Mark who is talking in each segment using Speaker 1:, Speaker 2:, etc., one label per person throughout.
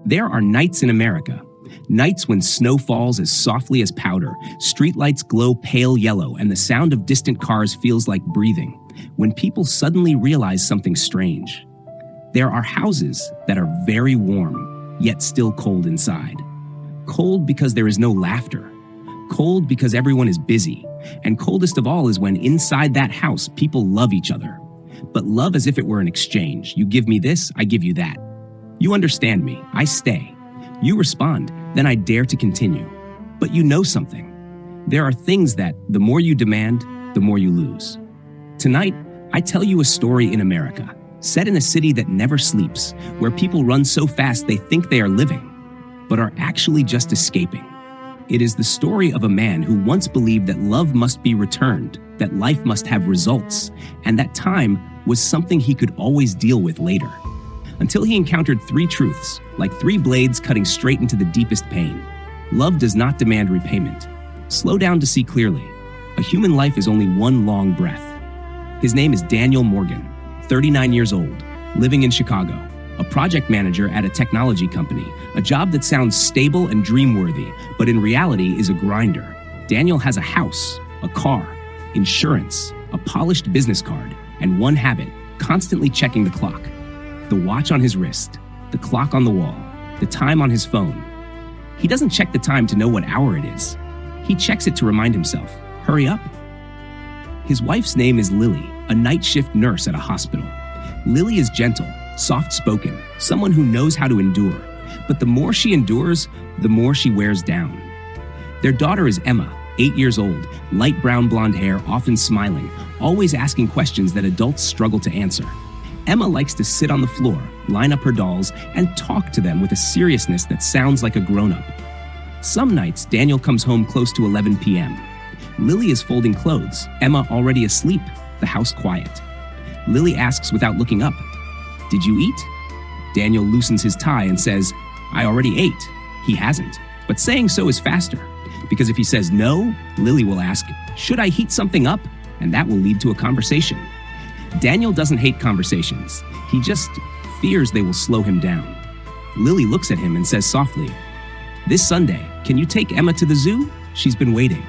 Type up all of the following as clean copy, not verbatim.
Speaker 1: There are nights in America. Nights when snow falls as softly as powder, streetlights glow pale yellow, and the sound of distant cars feels like breathing, when people suddenly realize something strange. There are houses that are very warm, yet still cold inside. Cold because there is no laughter. Cold because everyone is busy. And coldest of all is when inside that house, people love each other. But love as if it were an exchange. You give me this, I give you that. You understand me, I stay. You respond, then I dare to continue. But you know something. There are things that, the more you demand, the more you lose. Tonight, I tell you a story in America, set in a city that never sleeps, where people run so fast they think they are living, but are actually just escaping. It is the story of a man who once believed that love must be returned, that life must have results, and that time was something he could always deal with later. Until he encountered three truths, like three blades cutting straight into the deepest pain. Love does not demand repayment. Slow down to see clearly. A human life is only one long breath. His name is Daniel Morgan, 39 years old, living in Chicago, a project manager at a technology company, a job that sounds stable and dream-worthy, but in reality is a grinder. Daniel has a house, a car, insurance, a polished business card, and one habit, constantly checking the clock. The watch on his wrist, the clock on the wall, the time on his phone. He doesn't check the time to know what hour it is. He checks it to remind himself, hurry up. His wife's name is Lily, a night shift nurse at a hospital. Lily is gentle, soft-spoken, someone who knows how to endure. But the more she endures, the more she wears down. Their daughter is Emma, 8 years old, light brown blonde hair, often smiling, always asking questions that adults struggle to answer. Emma likes to sit on the floor, line up her dolls, and talk to them with a seriousness that sounds like a grown-up. Some nights, Daniel comes home close to 11 p.m. Lily is folding clothes, Emma already asleep, the house quiet. Lily asks without looking up, "Did you eat?" Daniel loosens his tie and says, "I already ate." He hasn't, but saying so is faster, because if he says no, Lily will ask, "Should I heat something up?" And that will lead to a conversation. Daniel doesn't hate conversations. He just fears they will slow him down. Lily looks at him and says softly, "This Sunday, can you take Emma to the zoo? She's been waiting."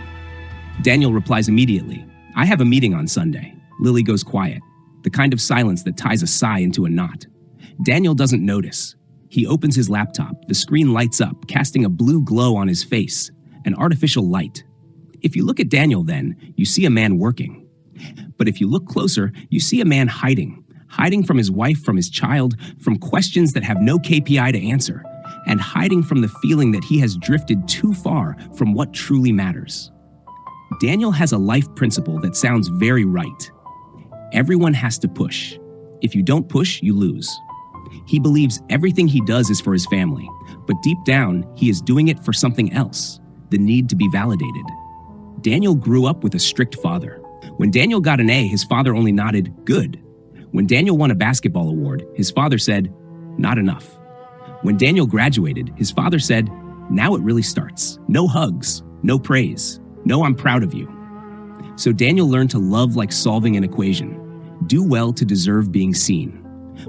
Speaker 1: Daniel replies immediately, "I have a meeting on Sunday." Lily goes quiet, the kind of silence that ties a sigh into a knot. Daniel doesn't notice. He opens his laptop. The screen lights up, casting a blue glow on his face, an artificial light. If you look at Daniel then, you see a man working. But if you look closer, you see a man hiding from his wife, from his child, from questions that have no KPI to answer, and hiding from the feeling that he has drifted too far from what truly matters. Daniel has a life principle that sounds very right. Everyone has to push. If you don't push, you lose. He believes everything he does is for his family, but deep down, he is doing it for something else, the need to be validated. Daniel grew up with a strict father. When Daniel got an A, his father only nodded, "Good." When Daniel won a basketball award, his father said, "Not enough." When Daniel graduated, his father said, "Now it really starts. No hugs, no praise, no I'm proud of you." So Daniel learned to love like solving an equation. Do well to deserve being seen.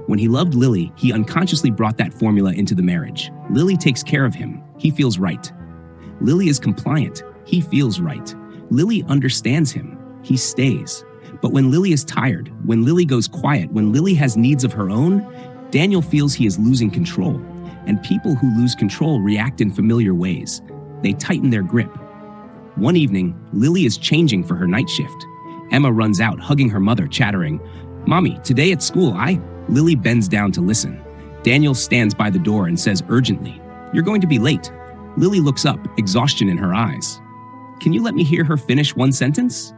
Speaker 1: When he loved Lily, he unconsciously brought that formula into the marriage. Lily takes care of him. He feels right. Lily is compliant. He feels right. Lily understands him. He stays. But when Lily is tired, when Lily goes quiet, when Lily has needs of her own, Daniel feels he is losing control. And people who lose control react in familiar ways. They tighten their grip. One evening, Lily is changing for her night shift. Emma runs out, hugging her mother, chattering, "Mommy, today at school, Lily bends down to listen. Daniel stands by the door and says urgently, "You're going to be late." Lily looks up, exhaustion in her eyes. "Can you let me hear her finish one sentence?"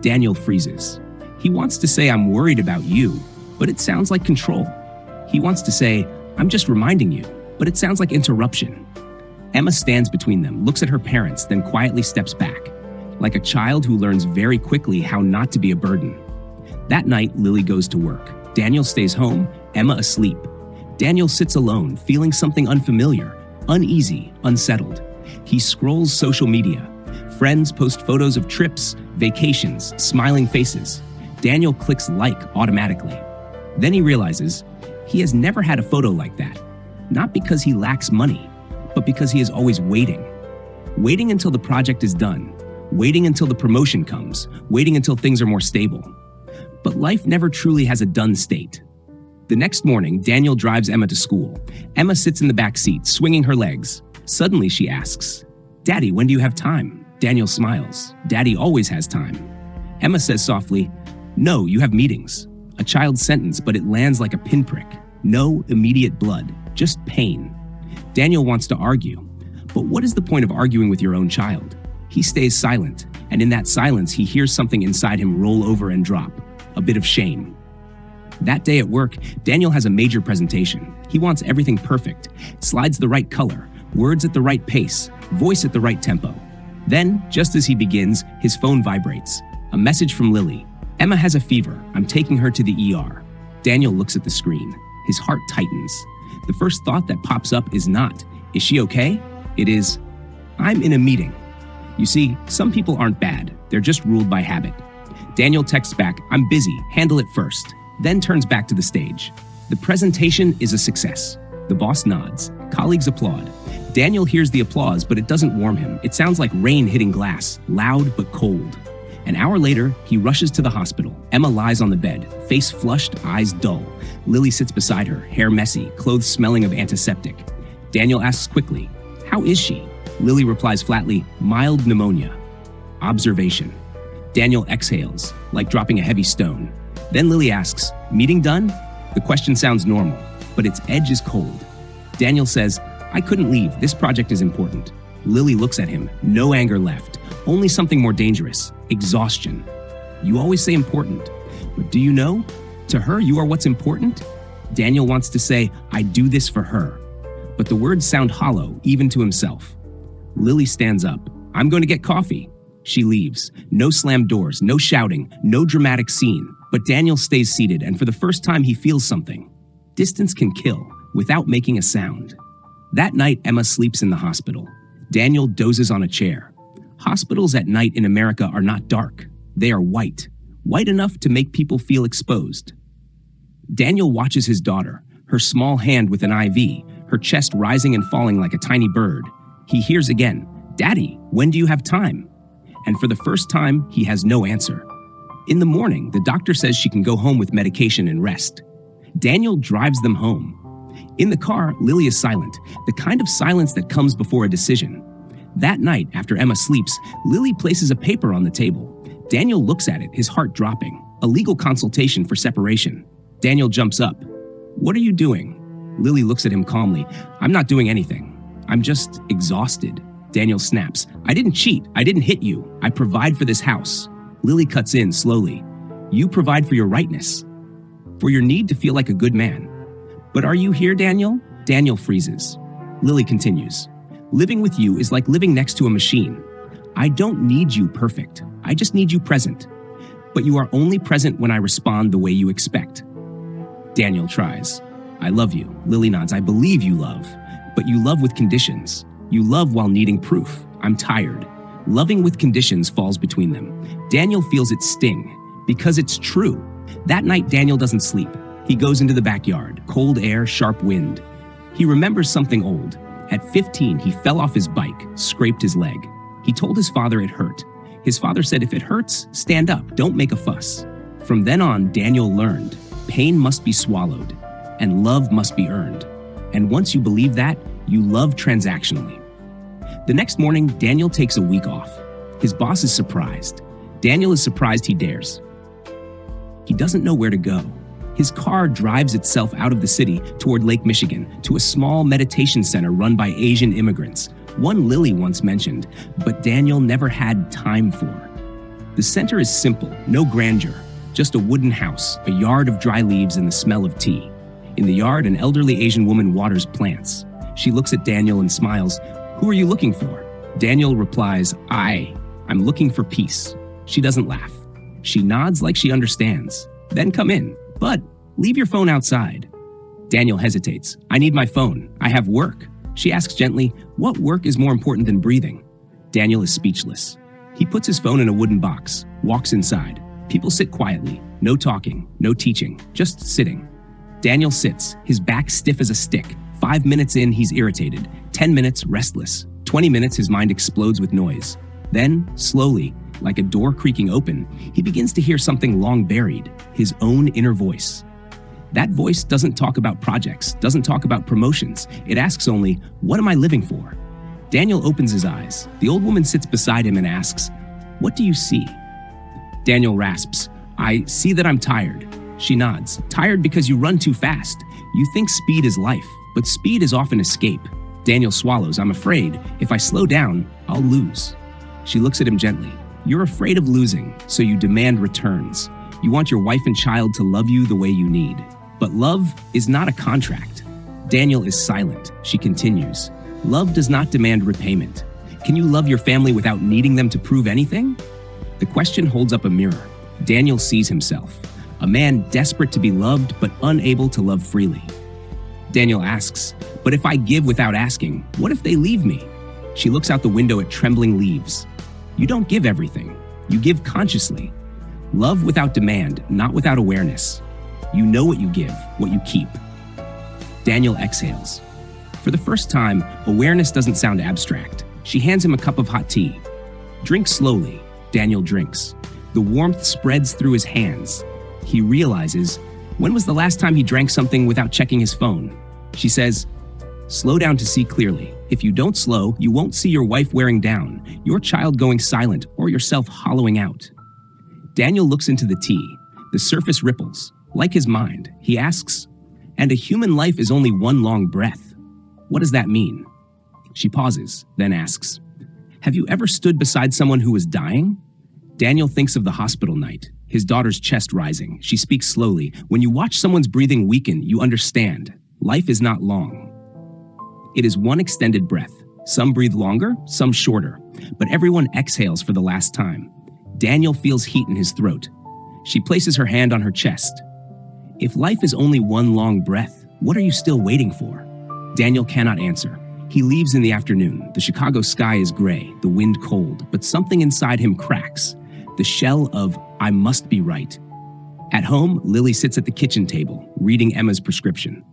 Speaker 1: Daniel freezes. He wants to say, "I'm worried about you," but it sounds like control. He wants to say, "I'm just reminding you," but it sounds like interruption. Emma stands between them, looks at her parents, then quietly steps back, like a child who learns very quickly how not to be a burden. That night, Lily goes to work. Daniel stays home, Emma asleep. Daniel sits alone, feeling something unfamiliar, uneasy, unsettled. He scrolls social media. Friends post photos of trips, vacations, smiling faces. Daniel clicks like automatically. Then he realizes he has never had a photo like that. Not because he lacks money, but because he is always waiting. Waiting until the project is done, waiting until the promotion comes, waiting until things are more stable. But life never truly has a done state. The next morning, Daniel drives Emma to school. Emma sits in the back seat, swinging her legs. Suddenly, she asks, "Daddy, when do you have time?" Daniel smiles. "Daddy always has time." Emma says softly, "No, you have meetings." A child's sentence, but it lands like a pinprick. No immediate blood, just pain. Daniel wants to argue. But what is the point of arguing with your own child? He stays silent, and in that silence, he hears something inside him roll over and drop. A bit of shame. That day at work, Daniel has a major presentation. He wants everything perfect. Slides the right color, words at the right pace, voice at the right tempo. Then, just as he begins, his phone vibrates. A message from Lily. "Emma has a fever. I'm taking her to the ER." Daniel looks at the screen. His heart tightens. The first thought that pops up is not, "Is she okay?" It is, "I'm in a meeting." You see, some people aren't bad. They're just ruled by habit. Daniel texts back, "I'm busy. Handle it first." Then turns back to the stage. The presentation is a success. The boss nods. Colleagues applaud. Daniel hears the applause, but it doesn't warm him. It sounds like rain hitting glass, loud but cold. An hour later, he rushes to the hospital. Emma lies on the bed, face flushed, eyes dull. Lily sits beside her, hair messy, clothes smelling of antiseptic. Daniel asks quickly, "How is she?" Lily replies flatly, "Mild pneumonia." Observation. Daniel exhales, like dropping a heavy stone. Then Lily asks, "Meeting done?" The question sounds normal, but its edge is cold. Daniel says, "I couldn't leave. This project is important." Lily looks at him, no anger left, only something more dangerous, exhaustion. "You always say important, but do you know? To her, you are what's important?" Daniel wants to say, "I do this for her," but the words sound hollow, even to himself. Lily stands up. "I'm going to get coffee." She leaves. No slammed doors, no shouting, no dramatic scene. But Daniel stays seated, and for the first time he feels something. Distance can kill, without making a sound. That night, Emma sleeps in the hospital. Daniel dozes on a chair. Hospitals at night in America are not dark. They are white. White enough to make people feel exposed. Daniel watches his daughter, her small hand with an IV, her chest rising and falling like a tiny bird. He hears again, "Daddy, when do you have time?" And for the first time, he has no answer. In the morning, the doctor says she can go home with medication and rest. Daniel drives them home. In the car, Lily is silent, the kind of silence that comes before a decision. That night, after Emma sleeps, Lily places a paper on the table. Daniel looks at it, his heart dropping. A legal consultation for separation. Daniel jumps up. "What are you doing?" Lily looks at him calmly. "I'm not doing anything. I'm just exhausted." Daniel snaps. "I didn't cheat. I didn't hit you. I provide for this house." Lily cuts in slowly. "You provide for your rightness, for your need to feel like a good man. But are you here, Daniel?" Daniel freezes. Lily continues. "Living with you is like living next to a machine. I don't need you perfect. I just need you present. But you are only present when I respond the way you expect." Daniel tries. "I love you." Lily nods. "I believe you love. But you love with conditions. You love while needing proof. I'm tired." Loving with conditions falls between them. Daniel feels it sting, because it's true. That night, Daniel doesn't sleep. He goes into the backyard, cold air, sharp wind. He remembers something old. At 15, he fell off his bike, scraped his leg. He told his father it hurt. His father said, "If it hurts, stand up, don't make a fuss." From then on, Daniel learned, pain must be swallowed, and love must be earned. And once you believe that, you love transactionally. The next morning, Daniel takes a week off. His boss is surprised. Daniel is surprised he dares. He doesn't know where to go. His car drives itself out of the city toward Lake Michigan to a small meditation center run by Asian immigrants, one Lily once mentioned, but Daniel never had time for. The center is simple, no grandeur, just a wooden house, a yard of dry leaves and the smell of tea. In the yard, an elderly Asian woman waters plants. She looks at Daniel and smiles. "Who are you looking for?" Daniel replies, I'm looking for peace." She doesn't laugh. She nods like she understands. "Then come in, but leave your phone outside." Daniel hesitates. "I need my phone. I have work." She asks gently, "What work is more important than breathing?" Daniel is speechless. He puts his phone in a wooden box, walks inside. People sit quietly, no talking, no teaching, just sitting. Daniel sits, his back stiff as a stick, 5 minutes in, he's irritated. 10 minutes, restless. 20 minutes, his mind explodes with noise. Then, slowly, like a door creaking open, he begins to hear something long buried, his own inner voice. That voice doesn't talk about projects, doesn't talk about promotions. It asks only, what am I living for? Daniel opens his eyes. The old woman sits beside him and asks, what do you see? Daniel rasps, I see that I'm tired. She nods. Tired because you run too fast. You think speed is life, but speed is often escape. Daniel swallows. I'm afraid if I slow down, I'll lose. She looks at him gently. You're afraid of losing, so you demand returns. You want your wife and child to love you the way you need. But love is not a contract. Daniel is silent. She continues. Love does not demand repayment. Can you love your family without needing them to prove anything? The question holds up a mirror. Daniel sees himself. A man desperate to be loved, but unable to love freely. Daniel asks, but if I give without asking, what if they leave me? She looks out the window at trembling leaves. You don't give everything. You give consciously. Love without demand, not without awareness. You know what you give, what you keep. Daniel exhales. For the first time, awareness doesn't sound abstract. She hands him a cup of hot tea. Drink slowly. Daniel drinks. The warmth spreads through his hands. He realizes, when was the last time he drank something without checking his phone? She says, slow down to see clearly. If you don't slow, you won't see your wife wearing down, your child going silent, or yourself hollowing out. Daniel looks into the tea. The surface ripples. Like his mind, he asks, and a human life is only one long breath. What does that mean? She pauses, then asks, have you ever stood beside someone who was dying? Daniel thinks of the hospital night, his daughter's chest rising. She speaks slowly. When you watch someone's breathing weaken, you understand. Life is not long. It is one extended breath. Some breathe longer, some shorter, but everyone exhales for the last time. Daniel feels heat in his throat. She places her hand on her chest. If life is only one long breath, what are you still waiting for? Daniel cannot answer. He leaves in the afternoon. The Chicago sky is gray, the wind cold, but something inside him cracks. The shell of, I must be right. At home, Lily sits at the kitchen table, reading Emma's prescription.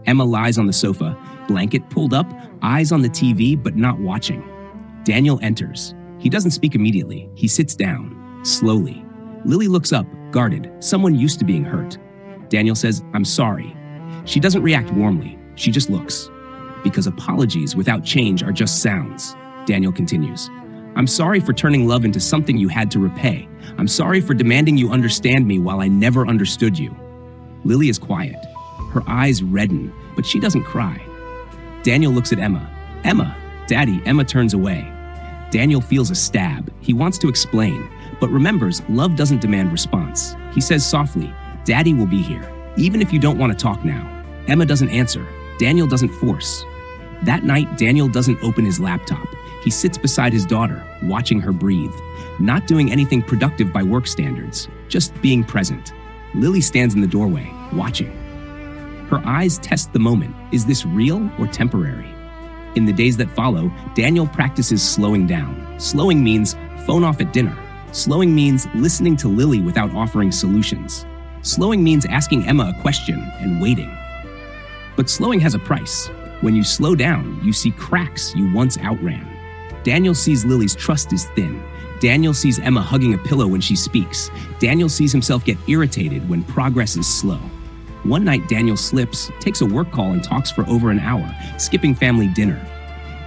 Speaker 1: Emma lies on the sofa, blanket pulled up, eyes on the TV, but not watching. Daniel enters. He doesn't speak immediately. He sits down, slowly. Lily looks up, guarded. Someone used to being hurt. Daniel says, I'm sorry. She doesn't react warmly. She just looks. Because apologies without change are just sounds. Daniel continues. I'm sorry for turning love into something you had to repay. I'm sorry for demanding you understand me while I never understood you. Lily is quiet. Her eyes redden, but she doesn't cry. Daniel looks at Emma. Emma, Daddy. Emma turns away. Daniel feels a stab. He wants to explain, but remembers love doesn't demand response. He says softly, Daddy will be here, even if you don't want to talk now. Emma doesn't answer. Daniel doesn't force. That night, Daniel doesn't open his laptop. He sits beside his daughter, watching her breathe, not doing anything productive by work standards, just being present. Lily stands in the doorway, watching. Her eyes test the moment. Is this real or temporary? In the days that follow, Daniel practices slowing down. Slowing means phone off at dinner. Slowing means listening to Lily without offering solutions. Slowing means asking Emma a question and waiting. But slowing has a price. When you slow down, you see cracks you once outran. Daniel sees Lily's trust is thin. Daniel sees Emma hugging a pillow when she speaks. Daniel sees himself get irritated when progress is slow. One night, Daniel slips, takes a work call and talks for over an hour, skipping family dinner.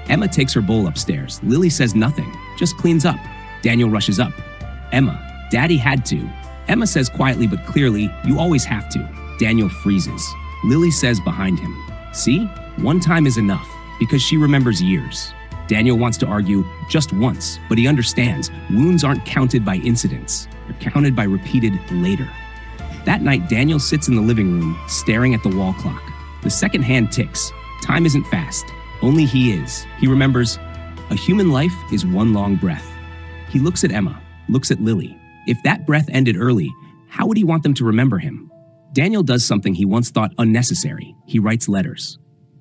Speaker 1: Emma takes her bowl upstairs. Lily says nothing, just cleans up. Daniel rushes up. Emma, Daddy had to. Emma says quietly but clearly, you always have to. Daniel freezes. Lily says behind him, see, one time is enough, because she remembers years. Daniel wants to argue just once, but he understands wounds aren't counted by incidents. They're counted by repeated later. That night, Daniel sits in the living room, staring at the wall clock. The second hand ticks. Time isn't fast. Only he is. He remembers, a human life is one long breath. He looks at Emma, looks at Lily. If that breath ended early, how would he want them to remember him? Daniel does something he once thought unnecessary. He writes letters.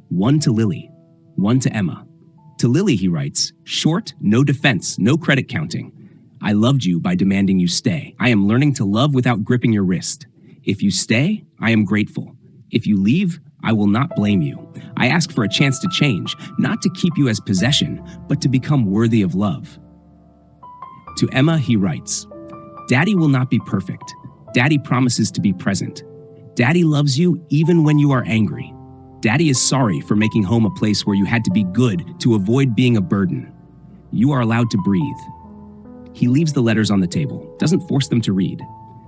Speaker 1: One to Lily, one to Emma. To Lily, he writes, short, no defense, no credit counting. I loved you by demanding you stay. I am learning to love without gripping your wrist. If you stay, I am grateful. If you leave, I will not blame you. I ask for a chance to change, not to keep you as possession, but to become worthy of love. To Emma, he writes, Daddy will not be perfect. Daddy promises to be present. Daddy loves you even when you are angry. Daddy is sorry for making home a place where you had to be good to avoid being a burden. You are allowed to breathe. He leaves the letters on the table, doesn't force them to read.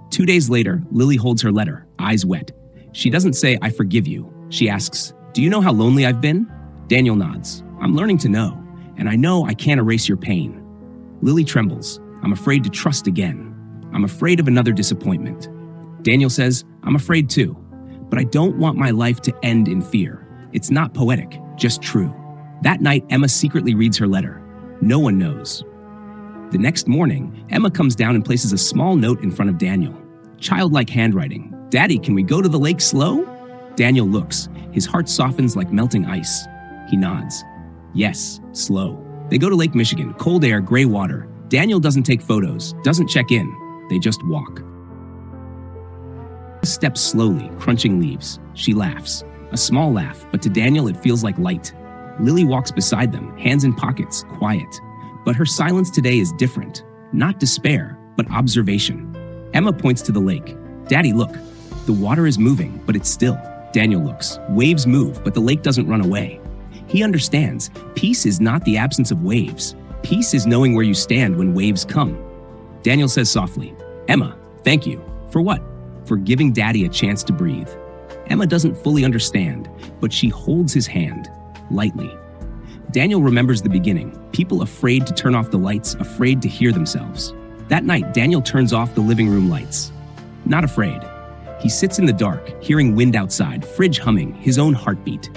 Speaker 1: 2 days later, Lily holds her letter, eyes wet. She doesn't say, I forgive you. She asks, do you know how lonely I've been? Daniel nods. I'm learning to know, and I know I can't erase your pain. Lily trembles. I'm afraid to trust again. I'm afraid of another disappointment. Daniel says, I'm afraid too, but I don't want my life to end in fear. It's not poetic, just true. That night, Emma secretly reads her letter. No one knows. The next morning, Emma comes down and places a small note in front of Daniel. Childlike handwriting. Daddy, can we go to the lake slow? Daniel looks. His heart softens like melting ice. He nods. Yes, slow. They go to Lake Michigan, cold air, gray water. Daniel doesn't take photos, doesn't check in. They just walk. Steps slowly, crunching leaves. She laughs. A small laugh, but to Daniel it feels like light. Lily walks beside them, hands in pockets, quiet. But her silence today is different. Not despair, but observation. Emma points to the lake. Daddy, look. The water is moving, but it's still. Daniel looks. Waves move, but the lake doesn't run away. He understands. Peace is not the absence of waves. Peace is knowing where you stand when waves come. Daniel says softly, Emma, thank you. For what? For giving Daddy a chance to breathe. Emma doesn't fully understand, but she holds his hand, lightly. Daniel remembers the beginning, people afraid to turn off the lights, afraid to hear themselves. That night, Daniel turns off the living room lights. Not afraid. He sits in the dark, hearing wind outside, fridge humming, his own heartbeat.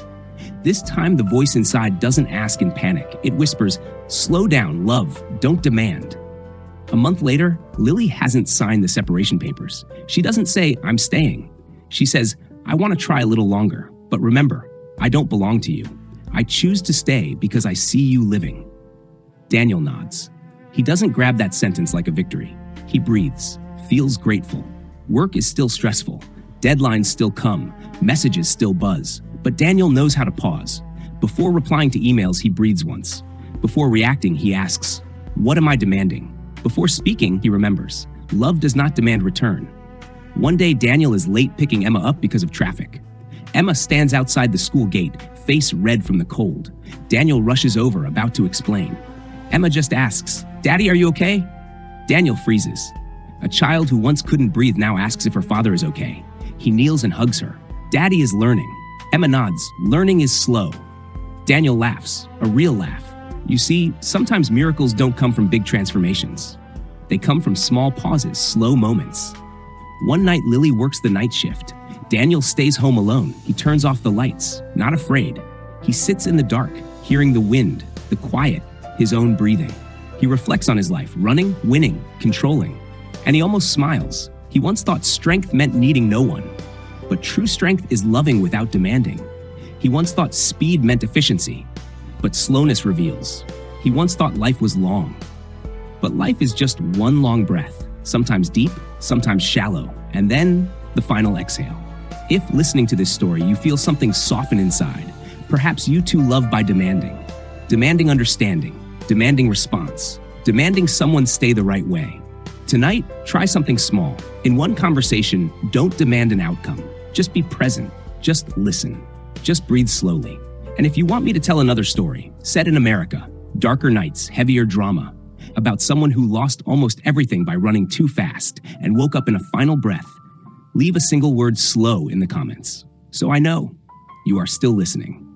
Speaker 1: This time, the voice inside doesn't ask in panic. It whispers, slow down, love, don't demand. A month later, Lily hasn't signed the separation papers. She doesn't say, I'm staying. She says, I want to try a little longer, but remember, I don't belong to you. I choose to stay because I see you living. Daniel nods. He doesn't grab that sentence like a victory. He breathes, feels grateful. Work is still stressful. Deadlines still come. Messages still buzz. But Daniel knows how to pause. Before replying to emails, he breathes once. Before reacting, he asks, what am I demanding? Before speaking, he remembers, love does not demand return. One day, Daniel is late picking Emma up because of traffic. Emma stands outside the school gate, face red from the cold. Daniel rushes over, about to explain. Emma just asks, Daddy, are you okay? Daniel freezes. A child who once couldn't breathe now asks if her father is okay. He kneels and hugs her. Daddy is learning. Emma nods. Learning is slow. Daniel laughs, a real laugh. You see, sometimes miracles don't come from big transformations. They come from small pauses, slow moments. One night, Lily works the night shift. Daniel stays home alone. He turns off the lights, not afraid. He sits in the dark, hearing the wind, the quiet, his own breathing. He reflects on his life, running, winning, controlling. And he almost smiles. He once thought strength meant needing no one. But true strength is loving without demanding. He once thought speed meant efficiency. But slowness reveals. He once thought life was long. But life is just one long breath, sometimes deep, sometimes shallow, and then the final exhale. If listening to this story, you feel something soften inside, perhaps you too love by demanding. Demanding understanding, demanding response, demanding someone stay the right way. Tonight, try something small. In one conversation, don't demand an outcome. Just be present. Just listen. Just breathe slowly. And if you want me to tell another story, set in America, darker nights, heavier drama, about someone who lost almost everything by running too fast and woke up in a final breath, leave a single word slow in the comments, so I know you are still listening.